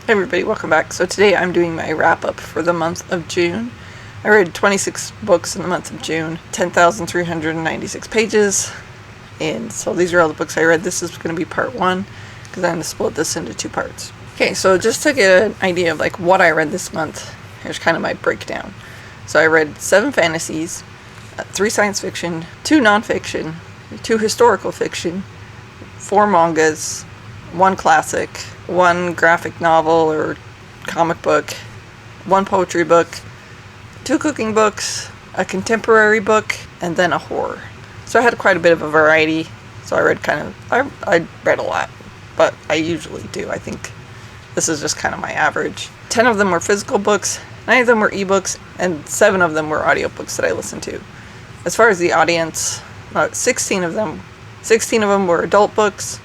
Hey everybody, welcome back. So today I'm doing my wrap-up for the month of June. I read 26 books in the month of June, 10,396 pages, and so these are all the books I read. This is going to be part one, because I'm going to split this into two parts. Okay, so just to get an idea of like what I read this month, here's kind of my breakdown. So I read 7 fantasies, 3 science fiction, 2 nonfiction, 2 historical fiction, 4 mangas, 1 classic, 1 graphic novel or comic book, 1 poetry book, 2 cooking books, a contemporary book, and then a horror. So I had quite a bit of a variety. So I read I read a lot, but I usually do. I think this is just kind of my average. 10 of them were physical books, 9 of them were ebooks, and 7 of them were audiobooks that I listened to. As far as the audience, 16 of them were adult books,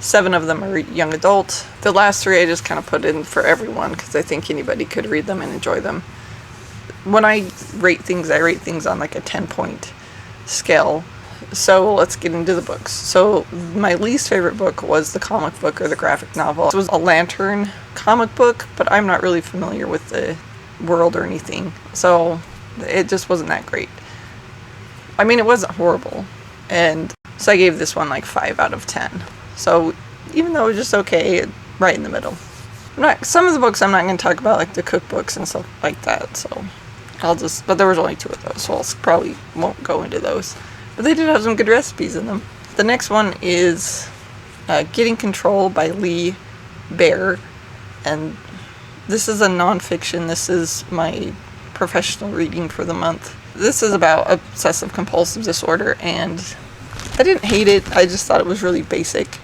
7 of them are young adult. The last 3 I just kind of put in for everyone because I think anybody could read them and enjoy them. When I rate things on like a 10-point scale. So let's get into the books. So my least favorite book was the comic book or the graphic novel. It was a Lantern comic book, but I'm not really familiar with the world or anything. So it just wasn't that great. I mean, it wasn't horrible. And so I gave this one like 5 out of 10. So even though it was just okay, right in the middle. Some of the books I'm not going to talk about, like the cookbooks and stuff like that. So but there was only 2 of those, so I'll probably won't go into those. But they did have some good recipes in them. The next one is Getting Control by Baer. And this is a nonfiction. This is my professional reading for the month. This is about obsessive compulsive disorder, and I didn't hate it. I just thought it was really basic.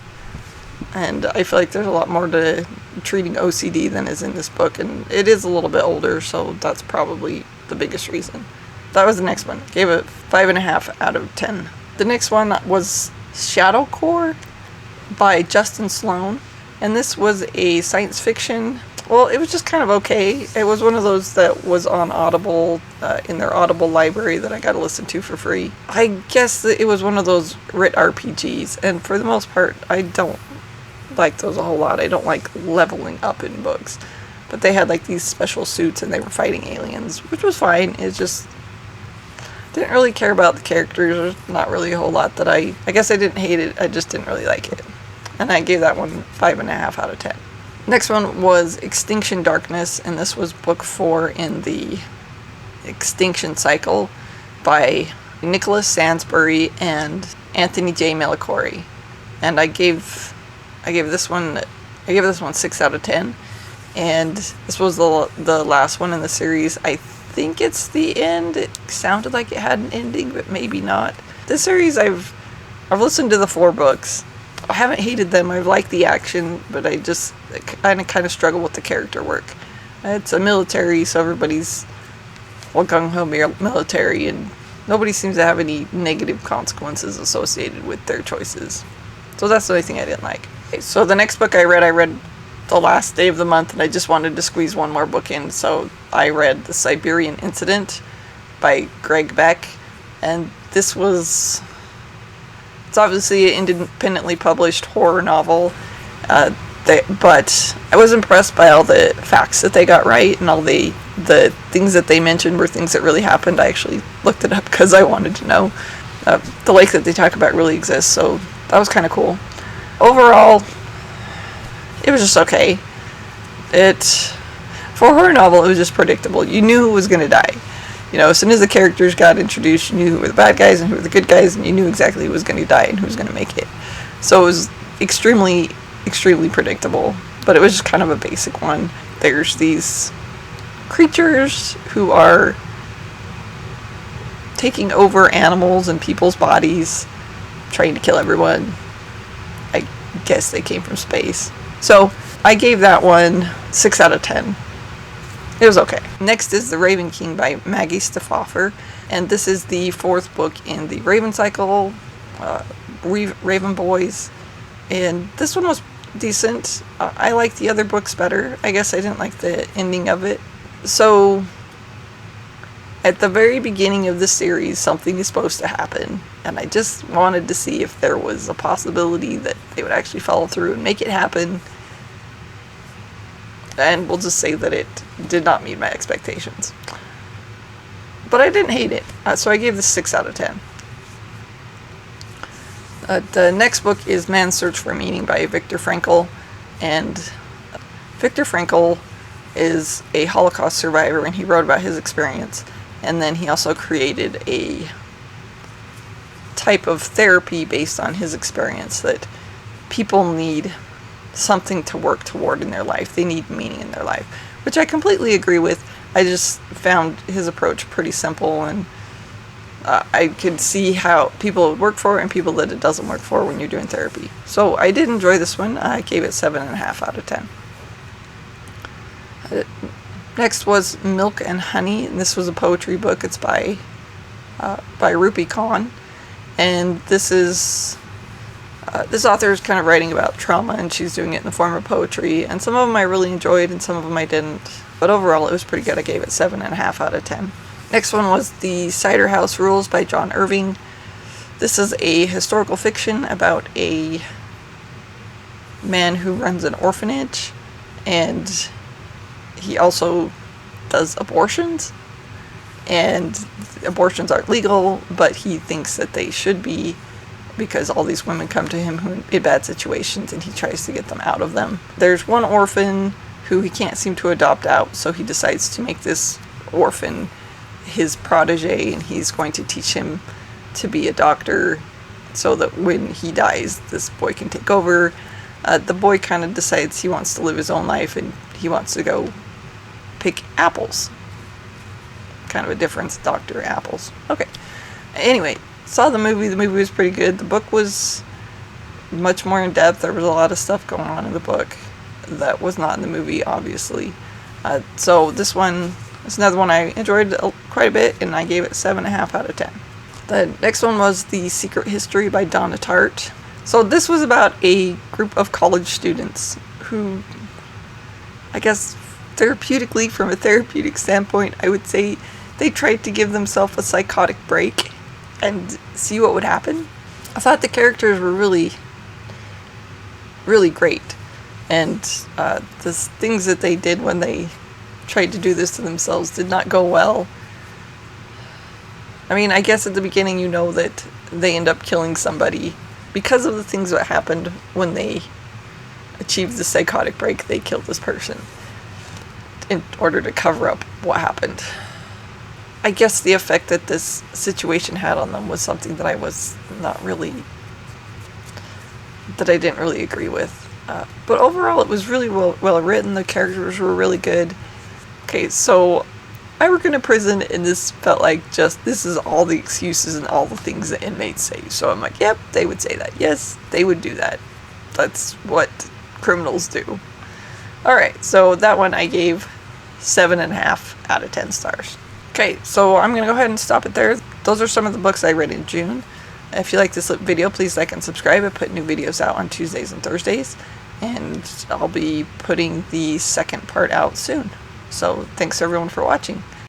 And I feel like there's a lot more to treating OCD than is in this book. And it is a little bit older, so that's probably the biggest reason. That was the next one. Gave it 5.5 out of 10. The next one was Shadowplay by Justin Sloan. And this was a science fiction. Well, it was just kind of okay. It was one of those that was on Audible, in their Audible library that I got to listen to for free. I guess that it was one of those writ RPGs. And for the most part, I don't like those a whole lot. I don't like leveling up in books. But they had like these special suits and they were fighting aliens, which was fine. It just didn't really care about the characters. There's not really a whole lot that I guess I didn't hate it. I just didn't really like it. And I gave that one 5.5 out of 10. Next one was Extinction Darkness, and this was book 4 in the Extinction cycle by Nicholas Sansburry and Anthony J. Melchiorri. And I gave this one 6 out of 10. And this was the last one in the series. I think it's the end. It sounded like it had an ending, but maybe not. This series, I've listened to the 4 books. I haven't hated them. I like the action, but I just kind of struggle with the character work. It's a military, so everybody's gung-ho military, and nobody seems to have any negative consequences associated with their choices. So that's the only thing I didn't like. Okay, so the next book I read the last day of the month, and I just wanted to squeeze one more book in, so I read The Siberian Incident by Greg Beck, and this was... It's obviously an independently published horror novel, but I was impressed by all the facts that they got right, and all the things that they mentioned were things that really happened. I actually looked it up because I wanted to know. The lake that they talk about really exists, so that was kind of cool. Overall, it was just okay. For a horror novel, it was just predictable. You knew who was going to die. You know, as soon as the characters got introduced, you knew who were the bad guys and who were the good guys, and you knew exactly who was going to die and who was going to make it. So it was extremely, extremely predictable, but it was just kind of a basic one. There's these creatures who are taking over animals and people's bodies, trying to kill everyone. I guess they came from space. So I gave that one 6 out of 10. It was okay. Next is The Raven King by Maggie Stefoffer, and this is the 4th book in the Raven cycle, Raven Boys, and this one was decent. I liked the other books better. I guess I didn't like the ending of it. So, at the very beginning of the series, something is supposed to happen, and I just wanted to see if there was a possibility that they would actually follow through and make it happen. and we'll just say that it did not meet my expectations. But I didn't hate it, so I gave this 6 out of 10. The next book is Man's Search for Meaning by Viktor Frankl, and Viktor Frankl is a Holocaust survivor, and he wrote about his experience, and then he also created a type of therapy based on his experience, that people need something to work toward in their life. They need meaning in their life, which I completely agree with. I just found his approach pretty simple, and I could see how people it work for and people that it doesn't work for when you're doing therapy. So I did enjoy this one. I gave it 7.5 out of 10. Next was Milk and Honey, and this was a poetry book. It's by Rupi Khan, and this author is kind of writing about trauma, and she's doing it in the form of poetry, and some of them I really enjoyed and some of them I didn't, but overall it was pretty good. I gave it 7.5 out of 10. Next one was The Cider House Rules by John Irving. This is a historical fiction about a man who runs an orphanage, and he also does abortions, and abortions aren't legal, but he thinks that they should be because all these women come to him who are in bad situations, and he tries to get them out of them. There's one orphan who he can't seem to adopt out, so he decides to make this orphan his protege, and he's going to teach him to be a doctor so that when he dies, this boy can take over. The boy kind of decides he wants to live his own life, and he wants to go pick apples. Kind of a difference, Dr. Apples. Okay. Anyway, saw the movie. The movie was pretty good. The book was much more in depth. There was a lot of stuff going on in the book that was not in the movie, obviously. So this one is another one I enjoyed quite a bit, and I gave it 7.5 out of 10. The next one was The Secret History by Donna Tartt. So this was about a group of college students who, I guess, therapeutically, from a therapeutic standpoint, I would say they tried to give themselves a psychotic break and see what would happen. I thought the characters were really, really great. And the things that they did when they tried to do this to themselves did not go well. I mean, I guess at the beginning you know that they end up killing somebody because of the things that happened when they achieved the psychotic break. They killed this person in order to cover up what happened. I guess the effect that this situation had on them was something that I didn't really agree with. But overall, it was really well written. The characters were really good. Okay, so I work in a prison, and this felt like this is all the excuses and all the things that inmates say. So I'm like, yep, they would say that. Yes, they would do that. That's what criminals do. Alright, so that one I gave 7.5 out of 10 stars. Okay, so I'm going to go ahead and stop it there. Those are some of the books I read in June. If you like this video, please like and subscribe. I put new videos out on Tuesdays and Thursdays, and I'll be putting the second part out soon. So thanks everyone for watching.